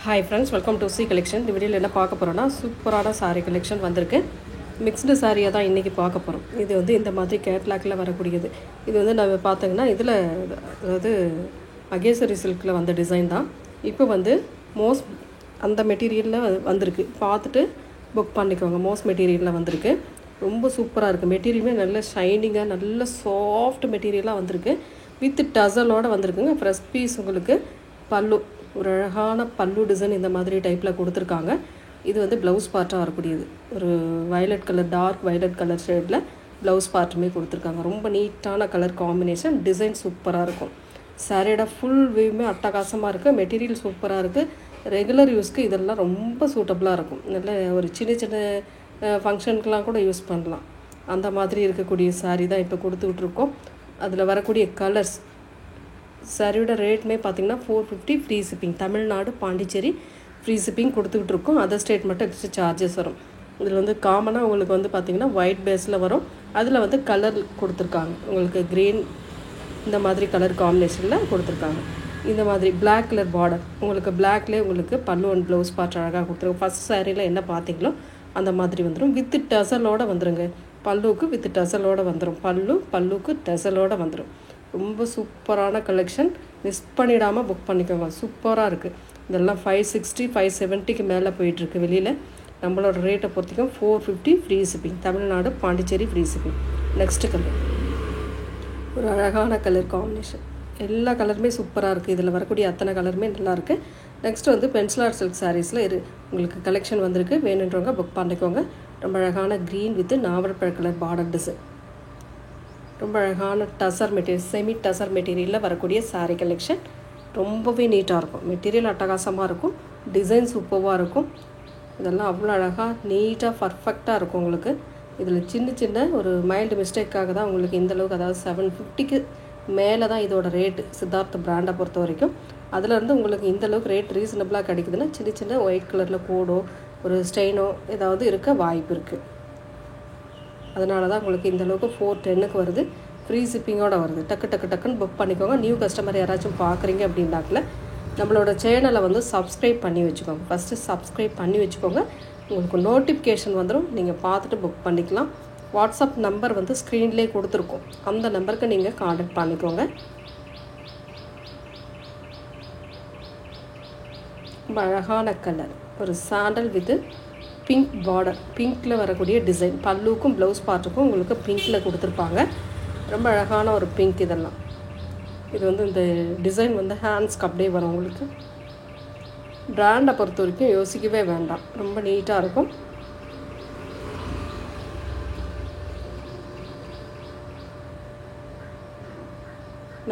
Hi friends, welcome to C collection. இந்த வீடியோவில் என்ன பார்க்க போகிறோன்னா, சூப்பரான சாரீ கலெக்ஷன் வந்திருக்கு. மிக்ஸ்டு சாரியாக தான் இன்றைக்கி பார்க்க போகிறோம். இது வந்து இந்த மாதிரி கேட்லாக்கில் வரக்கூடியது. இது வந்து நம்ம பார்த்தீங்கன்னா இதில் அதாவது மகேஸ்வரி சில்கில் வந்த டிசைன் தான். இப்போ வந்து மோஸ் அந்த மெட்டீரியலில் வந்திருக்கு. பார்த்துட்டு புக் பண்ணிக்கோங்க. மோஸ் மெட்டீரியலில் வந்திருக்கு. ரொம்ப சூப்பராக இருக்குது. மெட்டீரியலுமே நல்ல ஷைனிங்காக நல்ல சாஃப்ட் மெட்டீரியலாக வந்திருக்கு. வித் டசலோடு வந்திருக்குங்க. ஃப்ரெஷ் பீஸ் உங்களுக்கு பல்லு, ஒரு அழகான பல்லு டிசைன் இந்த மாதிரி டைப்பில் கொடுத்துருக்காங்க. இது வந்து ப்ளவுஸ் பார்ட்டாக வரக்கூடியது. ஒரு violet colour, dark violet colour ஷேடில் ப்ளவுஸ் பார்ட்டுமே கொடுத்துருக்காங்க. ரொம்ப நீட்டான கலர் காம்பினேஷன். டிசைன் சூப்பராக இருக்கும். சாரியோட ஃபுல் வியூமே அட்டகாசமாக இருக்குது. மெட்டீரியல் சூப்பராக இருக்குது. ரெகுலர் யூஸ்க்கு இதெல்லாம் ரொம்ப சூட்டபுளாக இருக்கும். நல்ல ஒரு சின்ன சின்ன ஃபங்க்ஷனுக்கெலாம் கூட யூஸ் பண்ணலாம். அந்த மாதிரி இருக்கக்கூடிய சாரீ தான் இப்போ கொடுத்துட்ருக்கோம். அதில் வரக்கூடிய கலர்ஸ், சாரியோட ரேட்டுமே பார்த்திங்கன்னா 450 free shipping. Tamil Nadu, Pondicherry free shipping கொடுத்துக்கிட்டு இருக்கோம். அதர் ஸ்டேட் மட்டும் எக்ஸ்ட்ரா சார்ஜஸ் வரும். இதில் வந்து காமனாக உங்களுக்கு வந்து பார்த்திங்கன்னா ஒயிட் பேஸில் வரும். அதில் வந்து கலர் கொடுத்துருக்காங்க. உங்களுக்கு க்ரீன் இந்த மாதிரி கலர் காம்பினேஷனில் கொடுத்துருக்காங்க. இந்த மாதிரி பிளாக் கலர் பார்டர், உங்களுக்கு பிளாக்லேயே உங்களுக்கு பல்லு அண்ட் ப்ளவுஸ் பார்ட் அழகாக கொடுத்துருக்கோம். ஃபஸ்ட் சாரியில் என்ன பார்த்தீங்களோ அந்த மாதிரி வந்துடும். வித்து டசலோடு வந்துடுங்க. பல்லுக்கு வித் டசலோடு வந்துடும். பல்லுக்கு டசலோடு வந்துடும். ரொம்ப சூப்பரான கலெக்ஷன். மிஸ் பண்ணிடாமல் புக் பண்ணிக்கோங்க. சூப்பராக இருக்குது. இதெல்லாம் 560 570க்கு மேலே போயிட்டுருக்கு வெளியில். நம்மளோட ரேட்டை பொறுத்திக்கும் 450 free shipping. Tamil Nadu, Pondicherry free shipping. Next colour, ஒரு அழகான கலர் காம்பினேஷன். எல்லா கலருமே சூப்பராக இருக்குது. இதில் வரக்கூடிய அத்தனை கலருமே நல்லாயிருக்கு. நெக்ஸ்ட்டு வந்து பென்சில் ஆர்ட் சில்க் சாரீஸில் உங்களுக்கு கலெக்ஷன் வந்திருக்கு. வேணுன்றவங்க புக் பண்ணிக்கோங்க. ரொம்ப அழகான க்ரீன் வித் நாவல்பழ கலர் பார்டர் டிசைன். ரொம்ப அழகான டசர் மெட்டீரியல், செமி டசர் மெட்டீரியலில் வரக்கூடிய சாரீ கலெக்ஷன். ரொம்பவே நீட்டாக இருக்கும். மெட்டீரியல் அட்டகாசமாக இருக்கும். டிசைன் சூப்பராக இருக்கும். இதெல்லாம் அவ்வளோ அழகாக நீட்டாக பர்ஃபெக்டாக இருக்கும். உங்களுக்கு இதில் சின்ன சின்ன ஒரு மைல்டு மிஸ்டேக்காக தான் உங்களுக்கு இந்தளவுக்கு, அதாவது 750க்கு மேலே தான் இதோட ரேட்டு சித்தார்த் பிராண்டை பொறுத்த வரைக்கும். அதிலேருந்து உங்களுக்கு இந்தளவுக்கு ரேட் ரீசனபிளாக கிடைக்குதுன்னா சின்ன சின்ன ஒயிட் கலரில் கோடோ ஒரு ஸ்டெயினோ ஏதாவது இருக்க வாய்ப்பு இருக்குது. அதனால தான் உங்களுக்கு இந்தளவுக்கு 410க்கு வருது. ஃப்ரீ ஷிப்பிங்கோடு வருது. டக்குன்னு புக் பண்ணிக்கோங்க. நியூ கஸ்டமர் யாராச்சும் பார்க்குறீங்க அப்படின்னாக்கில் நம்மளோட சேனலை வந்து சப்ஸ்கிரைப் பண்ணி வச்சுக்கோங்க. ஃபஸ்ட்டு சப்ஸ்கிரைப் பண்ணி வச்சுக்கோங்க. உங்களுக்கு நோட்டிஃபிகேஷன் வந்துடும். நீங்கள் பார்த்துட்டு புக் பண்ணிக்கலாம். வாட்ஸ்அப் நம்பர் வந்து ஸ்க்ரீன்லேயே கொடுத்துருக்கோம். அந்த நம்பருக்கு நீங்கள் கான்டாக்ட் பண்ணிக்கோங்க. ரொம்ப அழகான கலர், ஒரு சாண்டல் வித் பிங்க் பார்டர், பிங்க்கில் வரக்கூடிய டிசைன். பல்லுக்கும் ப்ளவுஸ் பார்ட்டுக்கும் உங்களுக்கு பிங்க்கில் கொடுத்துருப்பாங்க. ரொம்ப அழகான ஒரு பிங்க். இதெல்லாம் இது வந்து இந்த டிசைன் வந்து ஹேண்ட்ஸ்க்கு அப்படியே வரும். உங்களுக்கு பிராண்டை பொறுத்த வரைக்கும் யோசிக்கவே வேண்டாம். ரொம்ப நீட்டாக இருக்கும்.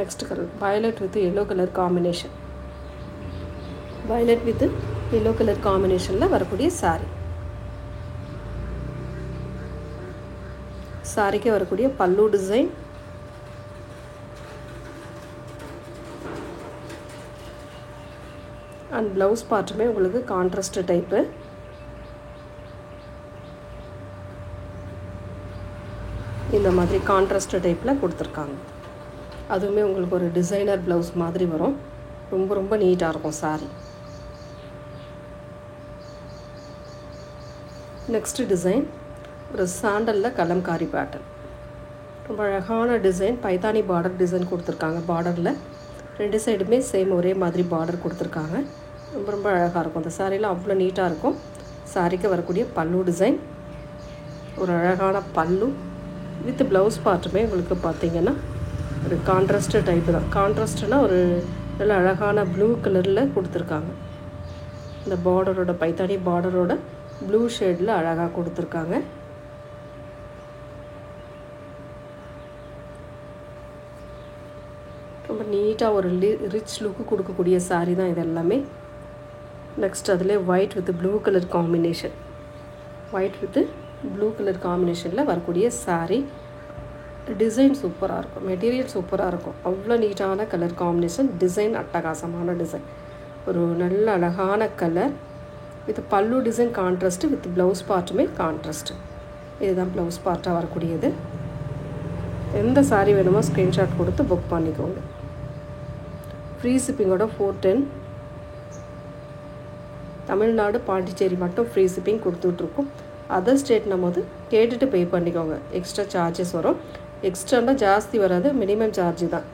Next colour violet with yellow colour combination. Violet with yellow colour காம்பினேஷனில் வரக்கூடிய சாரீ. சாரிக்கு வரக்கூடிய பல்லு டிசைன், அண்ட் ப்ளவுஸ் பார்ட்டுமே உங்களுக்கு கான்ட்ராஸ்ட் டைப்பு. இந்த மாதிரி கான்ட்ராஸ்ட் டைப்பில் கொடுத்துருக்காங்க. அதுவுமே உங்களுக்கு ஒரு டிசைனர் ப்ளவுஸ் மாதிரி வரும். ரொம்ப ரொம்ப நீட்டாக இருக்கும் சாரி. நெக்ஸ்ட் டிசைன் ஒரு சாண்டலில் கலம்காரி பேட்டர்ன். ரொம்ப அழகான டிசைன். பைத்தானி பார்டர் டிசைன் கொடுத்துருக்காங்க. பார்டரில் ரெண்டு சைடுமே சேம் ஒரே மாதிரி பார்டர் கொடுத்துருக்காங்க. ரொம்ப ரொம்ப அழகாக இருக்கும். அந்த சாரியில் அவ்வளோ நீட்டாக இருக்கும். சாரிக்கு வரக்கூடிய பல்லு டிசைன், ஒரு அழகான பல்லு வித் ப்ளவுஸ் பார்ட்டுமே உங்களுக்கு பார்த்திங்கன்னா ஒரு கான்ட்ராஸ்ட் டைப்பு தான். கான்ட்ராஸ்ட்னால் ஒரு நல்ல அழகான ப்ளூ கலரில் கொடுத்துருக்காங்க. இந்த பார்டரோட பைத்தானி பார்டரோட ப்ளூ ஷேடில் அழகாக கொடுத்துருக்காங்க. ரொம்ப நீட்டாக ஒரு ரிச் லுக்கு கொடுக்கக்கூடிய சாரீ தான் இது எல்லாமே. நெக்ஸ்ட் அதில் white with blue colour combination. White with blue colour காம்பினேஷனில் வரக்கூடிய சாரீ. டிசைன் சூப்பராக இருக்கும். மெட்டீரியல் சூப்பராக இருக்கும். அவ்வளோ நீட்டான கலர் காம்பினேஷன். டிசைன் அட்டகாசமான டிசைன். ஒரு நல்ல அழகான colour with pallu design contrast, with blouse பார்ட்டுமே கான்ட்ராஸ்ட்டு. இதுதான் ப்ளவுஸ் பார்ட்டாக வரக்கூடியது. எந்த சாரீ வேணுமோ ஸ்க்ரீன்ஷாட் கொடுத்து புக் பண்ணிக்கோங்க. ஃப்ரீ ஷிப்பிங்கோட 410. தமிழ்நாடு பாண்டிச்சேரி மட்டும் ஃப்ரீ ஷிப்பிங் கொடுத்துட்ருக்கோம். அதர் ஸ்டேட்னும் போது கேட்டுட்டு பே பண்ணிக்கோங்க. எக்ஸ்ட்ரா சார்ஜஸ் வரும். எக்ஸ்ட்ரானா ஜாஸ்தி வராது, மினிமம் சார்ஜ் தான்.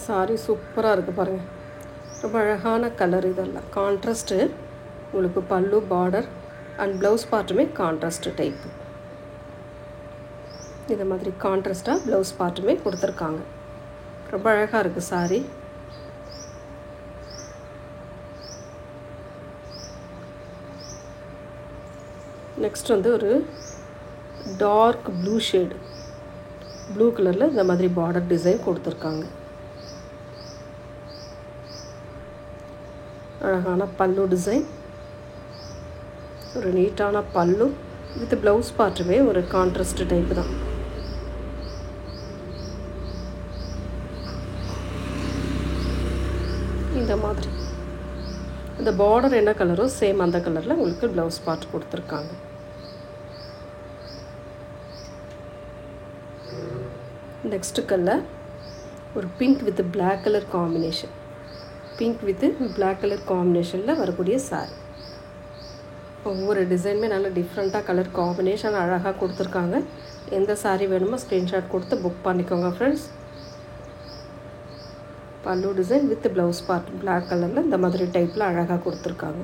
சாரி சூப்பராக இருக்குது பாருங்கள். ரொம்ப அழகான கலர். இதெல்லாம் கான்ட்ராஸ்ட்டு. உங்களுக்கு பல்லு, பார்டர் அண்ட் ப்ளவுஸ் பார்ட்டுமே கான்ட்ராஸ்ட்டு டைப்பு. இந்த மாதிரி கான்ட்ராஸ்ட்டாக ப்ளவுஸ் பார்ட்டுமே கொடுத்துருக்காங்க. ரொம்ப அழகாக இருக்குது சாரி. நெக்ஸ்ட் வந்து ஒரு டார்க் ப்ளூ ஷேடு, ப்ளூ கலரில் இந்த மாதிரி பார்டர் டிசைன் கொடுத்துருக்காங்க. அழகான பல்லு டிசைன், ஒரு நீட்டான பல்லு வித் ப்ளவுஸ் பார்ட்டுமே ஒரு கான்ட்ராஸ்ட் டைப்பு தான். இந்த மாதிரி இந்த பார்டர் என்ன கலரோ சேம் அந்த கலரில் உங்களுக்கு ப்ளவுஸ் பார்ட் கொடுத்துருக்காங்க. நெக்ஸ்ட்டு கலர் ஒரு pink with black colour combination. Pink with black colour காம்பினேஷனில் வரக்கூடிய சாரி. ஒவ்வொரு டிசைனுமே நல்ல டிஃப்ரெண்ட்டாக கலர் காம்பினேஷன் அழகாக கொடுத்துருக்காங்க. எந்த சாரீ வேணுமோ ஸ்க்ரீன்ஷாட் கொடுத்து புக் பண்ணிக்கோங்க friends. Pallu design with blouse part black கலரில் இந்த மாதிரி டைப்பில் அழகாக கொடுத்துருக்காங்க.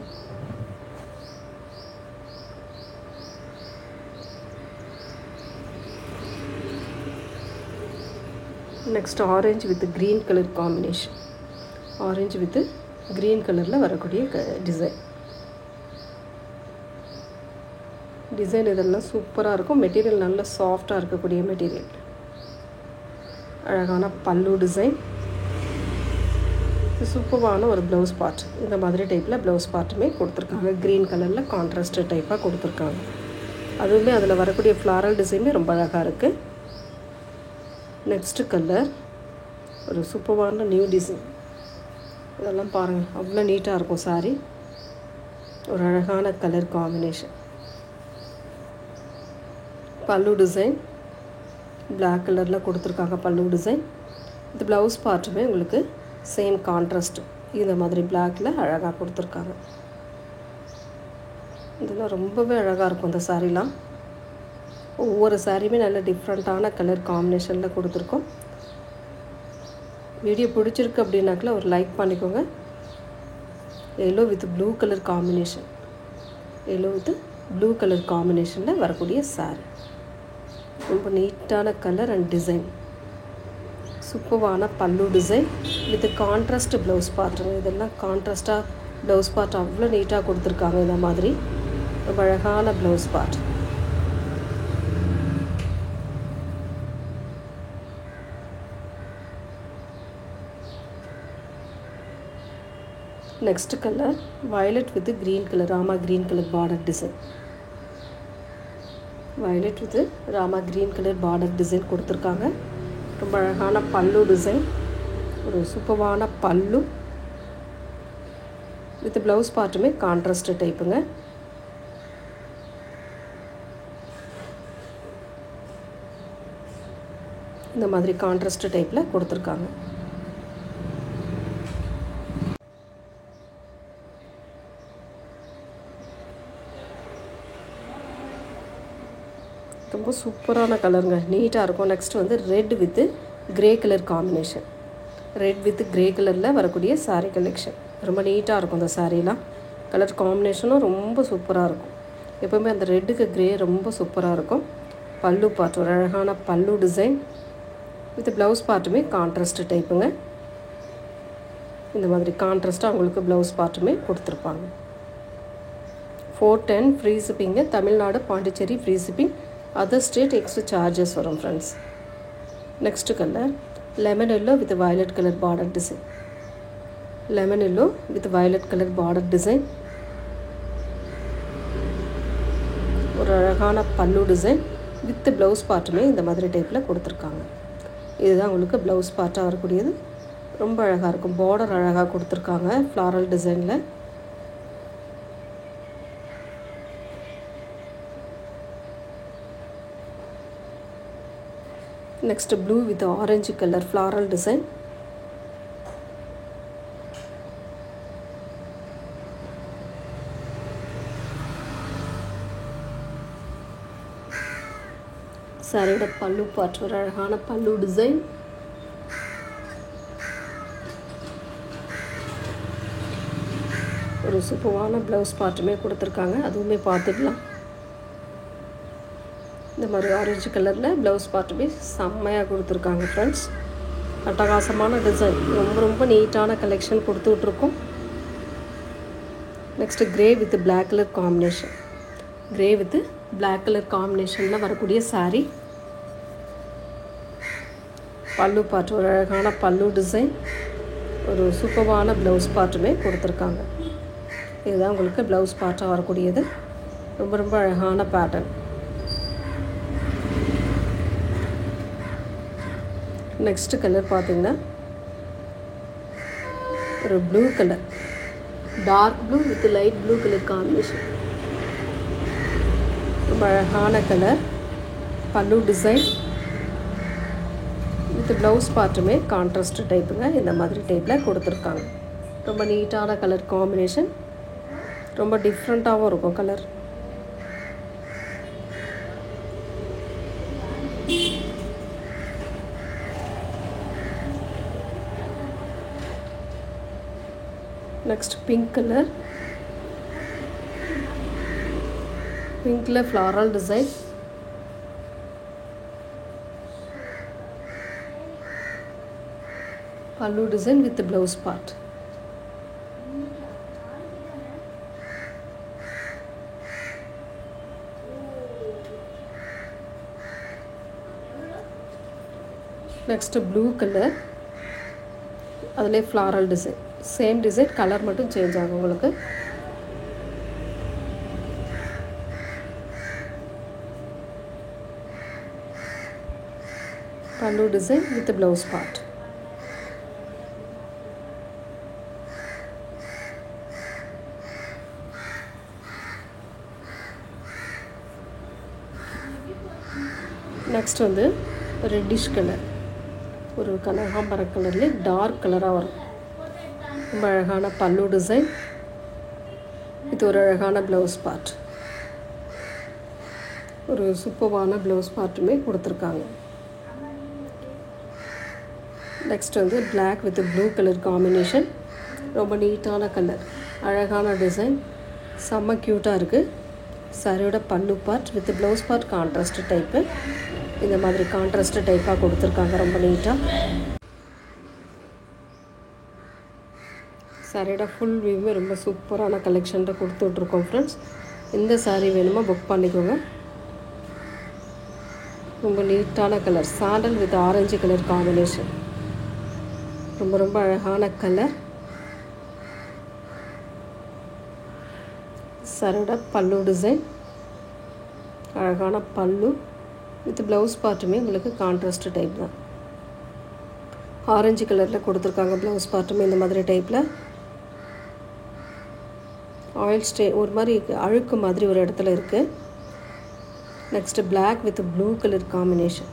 Next orange with green colour combination. Orange with green கலரில் வரக்கூடிய டிசைன் இதெல்லாம் சூப்பராக இருக்கும். மெட்டீரியல் நல்ல சாஃப்டாக இருக்கக்கூடிய மெட்டீரியல். அழகான பல்லு டிசைன், சூப்பரான ஒரு ப்ளவுஸ் பார்ட். இந்த மாதிரி டைப்பில் ப்ளவுஸ் பார்ட்டுமே கொடுத்துருக்காங்க. க்ரீன் கலரில் கான்ட்ராஸ்ட் டைப்பாக கொடுத்துருக்காங்க. அதுவுமே அதில் வரக்கூடிய ஃப்ளாரல் டிசைனுமே ரொம்ப அழகாக இருக்குது. நெக்ஸ்ட்டு கலர் ஒரு சூப்பரான நியூ டிசைன். இதெல்லாம் பாருங்கள், அவ்வளோ நீட்டாக இருக்கும் சாரீ. ஒரு அழகான கலர் காம்பினேஷன். பல்லு டிசைன் பிளாக் கலரில் கொடுத்துருக்காங்க. பல்லு டிசைன் இந்த ப்ளவுஸ் பார்ட்டுமே உங்களுக்கு சேம் கான்ட்ராஸ்ட் இந்த மாதிரி பிளாக்கில் அழகாக கொடுத்துருக்காங்க. இதெல்லாம் ரொம்பவே அழகாக இருக்கும் இந்த சாரீலாம். ஒவ்வொரு சாரியுமே நல்ல டிஃப்ரெண்ட்டான கலர் காம்பினேஷனில் கொடுத்துருக்கோம். வீடியோ பிடிச்சிருக்கு அப்படின்னாக்கில் ஒரு லைக் பண்ணிக்கோங்க. Yellow with blue colour combination, yellow with blue colour காம்பினேஷனில் வரக்கூடிய சாரீ. ரொம்ப நீட்டான கலர் அண்ட் டிசைன். சூப்பரான பல்லு டிசைன் வித் கான்ட்ராஸ்ட் ப்ளவுஸ் பார்ட்டுங்க. இதெல்லாம் கான்ட்ராஸ்ட்டாக ப்ளவுஸ் பார்ட் அவ்வளோ நீட்டாக கொடுத்துருக்காங்க. இந்த மாதிரி ரொம்ப அழகான blouse part. Next colour violet with green colour, Rama green colour border design. Violet with Rama green colour border design கொடுத்துருக்காங்க. ரொம்ப அழகான பல்லு டிசைன், ஒரு சூப்பரான பல்லு வித் ப்ளவுஸ் பார்ட்டுமே கான்ட்ராஸ்ட் டைப்புங்க. இந்த மாதிரி கான்ட்ராஸ்ட் டைப்பில் கொடுத்துருக்காங்க. ரொம்ப சூப்பரான கலருங்க, நீட்டாக இருக்கும். நெக்ஸ்ட் வந்து red with grey colour combination. Red with grey கலரில் வரக்கூடிய சாரீ கலெக்ஷன். ரொம்ப நீட்டாக இருக்கும் இந்த சாரீலாம். கலர் காம்பினேஷனும் ரொம்ப சூப்பராக இருக்கும். எப்போவுமே அந்த ரெட்டுக்கு கிரே ரொம்ப சூப்பராக இருக்கும். பல்லு பார்ட் ஒரு அழகான பல்லு டிசைன் வித் ப்ளவுஸ் பார்ட்டுமே கான்ட்ராஸ்ட் டைப்புங்க. இந்த மாதிரி கான்ட்ராஸ்ட்டாக அவங்களுக்கு ப்ளவுஸ் பார்ட்டுமே கொடுத்துருப்பாங்க. 410 free shipping. Tamil Nadu Pondicherry free shipping. Other state extra charges வரும் friends. Next colour lemon yellow with violet colour border design. Lemon yellow with violet colour border design. ஒரு அழகான பல்லு டிசைன் வித் ப்ளவுஸ் பார்ட்டுமே இந்த மாதிரி டைப்பில் கொடுத்துருக்காங்க. இதுதான் உங்களுக்கு ப்ளவுஸ் பார்ட்டாக வரக்கூடியது. ரொம்ப அழகாக இருக்கும். பார்டர் அழகாக கொடுத்துருக்காங்க ஃப்ளாரல் டிசைனில். Next blue with orange colour floral design. சாரியோட பல்லு பார்ட் ஒரு அழகான பல்லு டிசைன். ஒரு சூப்பரான ப்ளவுஸ் பார்ட்டுமே கொடுத்துருக்காங்க, அதுவுமே பார்த்துக்கலாம். இந்த மாதிரி ஆரஞ்சு கலரில் ப்ளவுஸ் பார்ட்டுமே செம்மையாக கொடுத்துருக்காங்க ஃப்ரெண்ட்ஸ். அட்டகாசமான டிசைன், ரொம்ப ரொம்ப நீட்டான கலெக்ஷன் கொடுத்துட்ருக்கோம். Next grey with black colour combination. Grey with black colour காம்பினேஷனில் வரக்கூடிய சாரீ. பல்லு பார்ட் ஒரு அழகான பல்லு டிசைன், ஒரு சூப்பரான ப்ளவுஸ் பார்ட்டுமே கொடுத்துருக்காங்க. இதுதான் உங்களுக்கு ப்ளவுஸ் பார்ட்டாக வரக்கூடியது. ரொம்ப ரொம்ப அழகான பேட்டர்ன். நெக்ஸ்ட்டு கலர் பார்த்திங்கன்னா ஒரு blue colour, dark blue with light blue colour combination. ரொம்ப அழகான colour. Pallu design with blouse பார்ட்டுமே கான்ட்ராஸ்ட் டைப்புங்க. இந்த மாதிரி டைப்பில் கொடுத்துருக்காங்க. ரொம்ப நீட்டான கலர் காம்பினேஷன், ரொம்ப டிஃப்ரெண்ட்டாகவும் இருக்கும் கலர். Next pink colour. பிங்க்ல ஃப்ளாரல் டிசைன். பல்லு design with blouse part. Next blue colour, அதிலே floral design. Same design, colour மட்டும் சேஞ்ச் ஆகும் உங்களுக்கு. பல்லு design with blouse part. Next வந்து ரெட்டிஷ் கலர், ஒரு கனகாம்பர கலர்லேயே டார்க் கலராக வரும். ரொம்ப அழகான பல்லு டிசைன், இது ஒரு அழகான ப்ளவுஸ் பார்ட். ஒரு சூப்பரான ப்ளவுஸ் பார்ட்டுமே கொடுத்துருக்காங்க. நெக்ஸ்ட் வந்து black with blue colour combination. ரொம்ப நீட்டான கலர், அழகான டிசைன், செம்ம க்யூட்டாக இருக்குது. சாரியோட பல்லு part with blouse part contrast type. இந்த மாதிரி கான்ட்ராஸ்ட் டைப்பாக கொடுத்துருக்காங்க, ரொம்ப நீட்டாக. சாரியோட ஃபுல் வியூவே ரொம்ப சூப்பரான கலெக்ஷனில் கொடுத்துட்ருக்கோம் ஃப்ரெண்ட்ஸ். எந்த சாரீ வேணுமோ புக் பண்ணிக்கோங்க. ரொம்ப நீட்டான colour, sandal with orange colour combination. ரொம்ப ரொம்ப அழகான கலர். சாரியோட பல்லு டிசைன், அழகான பல்லு வித் ப்ளவுஸ் பார்ட்டுமே உங்களுக்கு கான்ட்ராஸ்ட் டைப் தான். ஆரஞ்சு கலரில் கொடுத்துருக்காங்க ப்ளவுஸ் பார்ட்டுமே இந்த மாதிரி டைப்பில். ஆயில் ஸ்டே ஒரு மாதிரி அழுக்கு மாதிரி ஒரு இடத்துல இருக்குது. Next black with blue colour combination.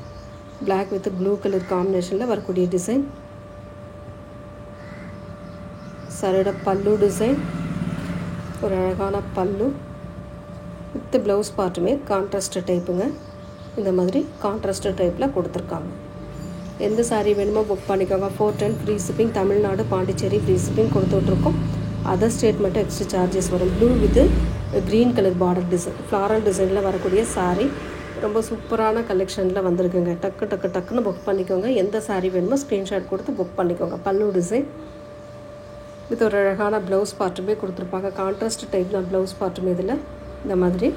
Black with blue colour காம்பினேஷனில் வரக்கூடிய டிசைன். சாரியோட பல்லு டிசைன், ஒரு அழகான பல்லு வித் ப்ளவுஸ் பார்ட்டுமே கான்ட்ராஸ்ட் டைப்புங்க. இந்த மாதிரி கான்ட்ராஸ்ட் டைப்பில் கொடுத்துருக்காங்க. எந்த சாரீ வேணுமோ புக் பண்ணிக்கோங்க. 410 free shipping. Tamil Nadu, Pondicherry free shipping கொடுத்துட்ருக்கோம். அதர் ஸ்டேட் மட்டும் எக்ஸ்ட்ரா சார்ஜஸ் வரும். Blue with green colour border design, floral டிசைனில் வரக்கூடிய சாரீ. ரொம்ப சூப்பரான கலெக்ஷனில் வந்திருக்குங்க. டக்குன்னு புக் பண்ணிக்கோங்க. எந்த சாரீ வேணுமோ ஸ்க்ரீன்ஷாட் கொடுத்து புக் பண்ணிக்கோங்க. பல்லு டிசைன் வித் ஒரு அழகான ப்ளவுஸ் பார்ட்டுமே கொடுத்துருப்பாங்க. கான்ட்ராஸ்ட் டைப் தான் ப்ளவுஸ் பார்ட்டுமே இதில் இந்த மாதிரி